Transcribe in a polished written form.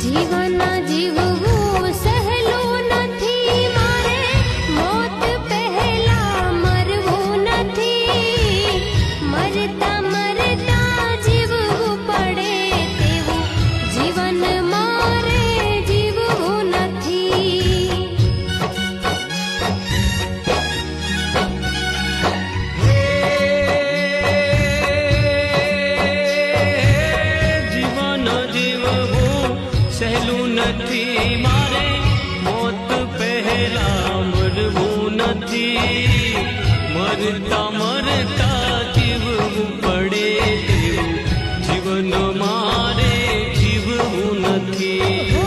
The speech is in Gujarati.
જીવન જીવવું સહેલું નથી, મારે મોત પહેલા મરવું નથી. મરતા મરતા જીવવું પડે તેવું જીવન મારે જીવવું નથી. જીવન જીવવું સહેલું નથી, મારે મોત પહેલા મરવું નથી. મરતા મરતા જીવવું પડે તેવું જીવન મારે જીવવું નથી.